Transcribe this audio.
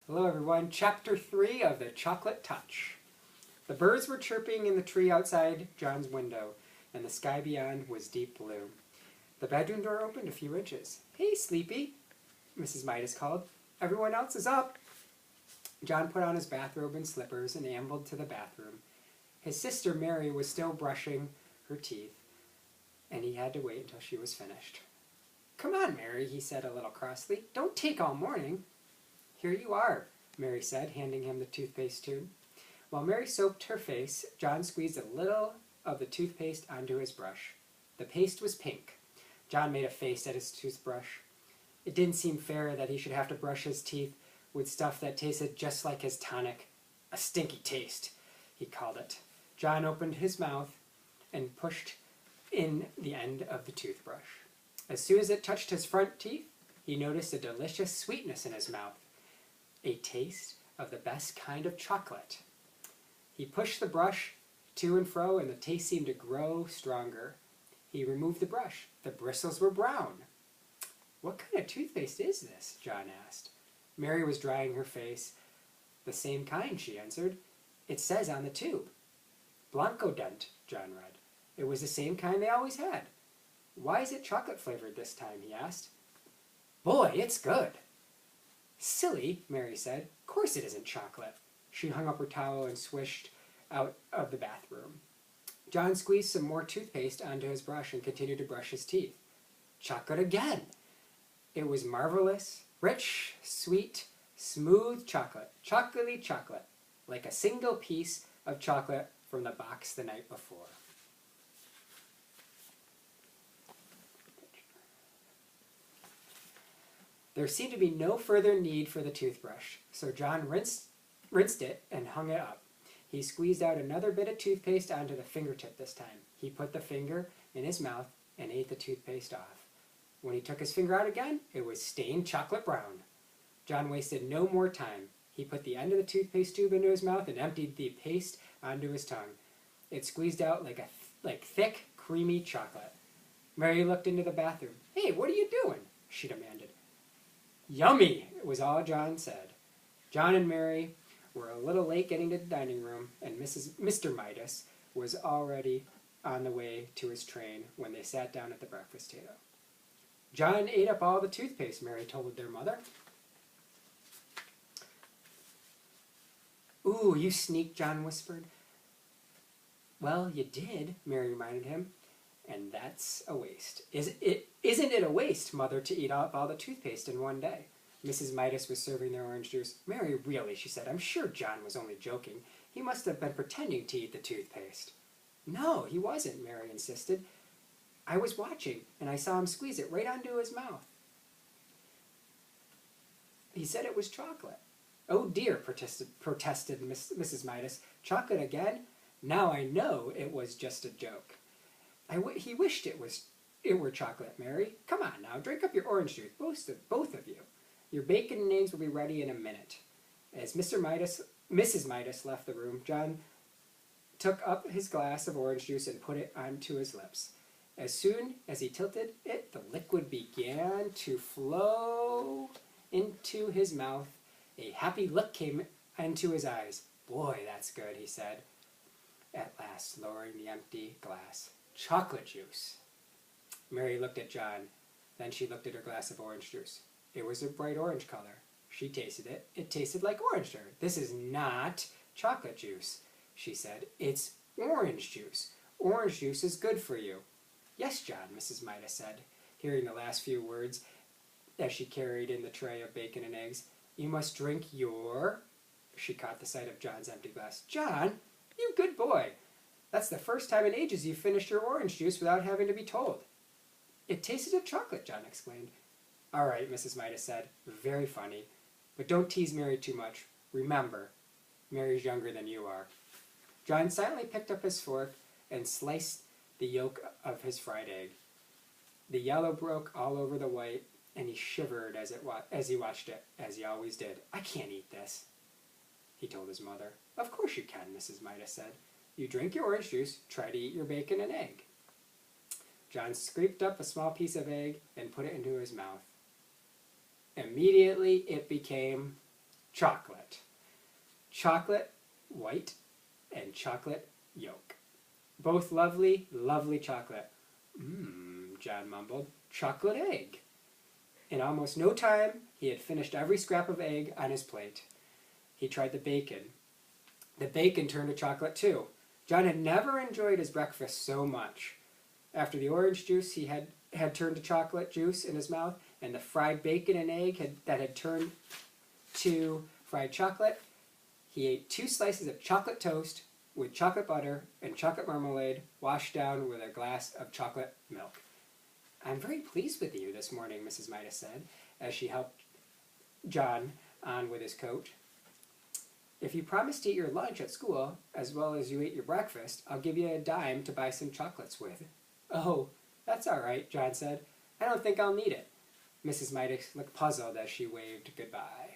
Hello everyone, Chapter 3 of The Chocolate Touch. The birds were chirping in the tree outside John's window, and the sky beyond was deep blue. The bedroom door opened a few inches. "Hey, Sleepy," Mrs. Midas called. "Everyone else is up." John put on his bathrobe and slippers and ambled to the bathroom. His sister Mary was still brushing her teeth, and he had to wait until she was finished. "Come on, Mary," he said a little crossly. "Don't take all morning." "Here you are," Mary said, handing him the toothpaste tube. While Mary soaped her face, John squeezed a little of the toothpaste onto his brush. The paste was pink. John made a face at his toothbrush. It didn't seem fair that he should have to brush his teeth with stuff that tasted just like his tonic. "A stinky taste," he called it. John opened his mouth and pushed in the end of the toothbrush. As soon as it touched his front teeth, he noticed a delicious sweetness in his mouth. A taste of the best kind of chocolate. He pushed the brush to and fro, and the taste seemed to grow stronger. He removed the brush. The bristles were brown. "What kind of toothpaste is this?" John asked. Mary was drying her face. "The same kind," she answered. "It says on the tube." "Blancodent," John read. It was the same kind they always had. "Why is it chocolate flavored this time?" he asked. "Boy, it's good." "Silly," Mary said. "Of course it isn't chocolate." She hung up her towel and swished out of the bathroom. John squeezed some more toothpaste onto his brush and continued to brush his teeth. Chocolate again! It was marvelous, rich, sweet, smooth chocolate, chocolatey chocolate, like a single piece of chocolate from the box the night before. There seemed to be no further need for the toothbrush, so John rinsed it and hung it up. He squeezed out another bit of toothpaste onto the fingertip this time. He put the finger in his mouth and ate the toothpaste off. When he took his finger out again, it was stained chocolate brown. John wasted no more time. He put the end of the toothpaste tube into his mouth and emptied the paste onto his tongue. It squeezed out like thick, creamy chocolate. Mary looked into the bathroom. "Hey, what are you doing?" she demanded. "Yummy," was all John said. John and Mary were a little late getting to the dining room, and Mr. Midas was already on the way to his train when they sat down at the breakfast table. "John ate up all the toothpaste," Mary told their mother. "Ooh, you sneak," John whispered. "Well, you did," Mary reminded him. "And that's a waste." Isn't it a waste, Mother, to eat up all the toothpaste in one day?" Mrs. Midas was serving their orange juice. "Mary, really," she said. "I'm sure John was only joking. He must have been pretending to eat the toothpaste." "No, he wasn't," Mary insisted. "I was watching, and I saw him squeeze it right onto his mouth. He said it was chocolate." "Oh dear," protested Mrs. Midas. "Chocolate again? Now I know it was just a joke." He wished it were chocolate, Mary. Come on now, drink up your orange juice, both of you. Your bacon and eggs will be ready in a minute." As Mrs. Midas left the room, John took up his glass of orange juice and put it onto his lips. As soon as he tilted it, the liquid began to flow into his mouth. A happy look came into his eyes. "Boy, that's good," he said, at last lowering the empty glass. "Chocolate juice." Mary looked at John. Then she looked at her glass of orange juice. It was a bright orange color. She tasted it. It tasted like orange to her. "This is not chocolate juice," she said. "It's orange juice. Orange juice is good for you." "Yes, John," Mrs. Midas said, hearing the last few words as she carried in the tray of bacon and eggs. "You must drink your—" She caught the sight of John's empty glass. "John, you good boy. That's the first time in ages you've finished your orange juice without having to be told." "It tasted of chocolate," John explained. "All right," Mrs. Midas said. "Very funny. But don't tease Mary too much. Remember, Mary's younger than you are." John silently picked up his fork and sliced the yolk of his fried egg. The yellow broke all over the white, and he shivered as he watched it, as he always did. "I can't eat this," he told his mother. "Of course you can," Mrs. Midas said. "You drink your orange juice, try to eat your bacon and egg." John scraped up a small piece of egg and put it into his mouth. Immediately it became chocolate. Chocolate white and chocolate yolk. Both lovely, lovely chocolate. John mumbled. Chocolate egg. In almost no time, he had finished every scrap of egg on his plate. He tried the bacon. The bacon turned to chocolate too. John had never enjoyed his breakfast so much. After the orange juice he had turned to chocolate juice in his mouth, and the fried bacon and egg that had turned to fried chocolate, he ate 2 slices of chocolate toast with chocolate butter and chocolate marmalade washed down with a glass of chocolate milk. I'm very pleased with you this morning, Mrs. Midas said, as she helped John on with his coat. If you promise to eat your lunch at school, as well as you ate your breakfast, I'll give you a dime to buy some chocolates with. Oh, that's all right, John said. I don't think I'll need it. Mrs. Midas looked puzzled as she waved goodbye.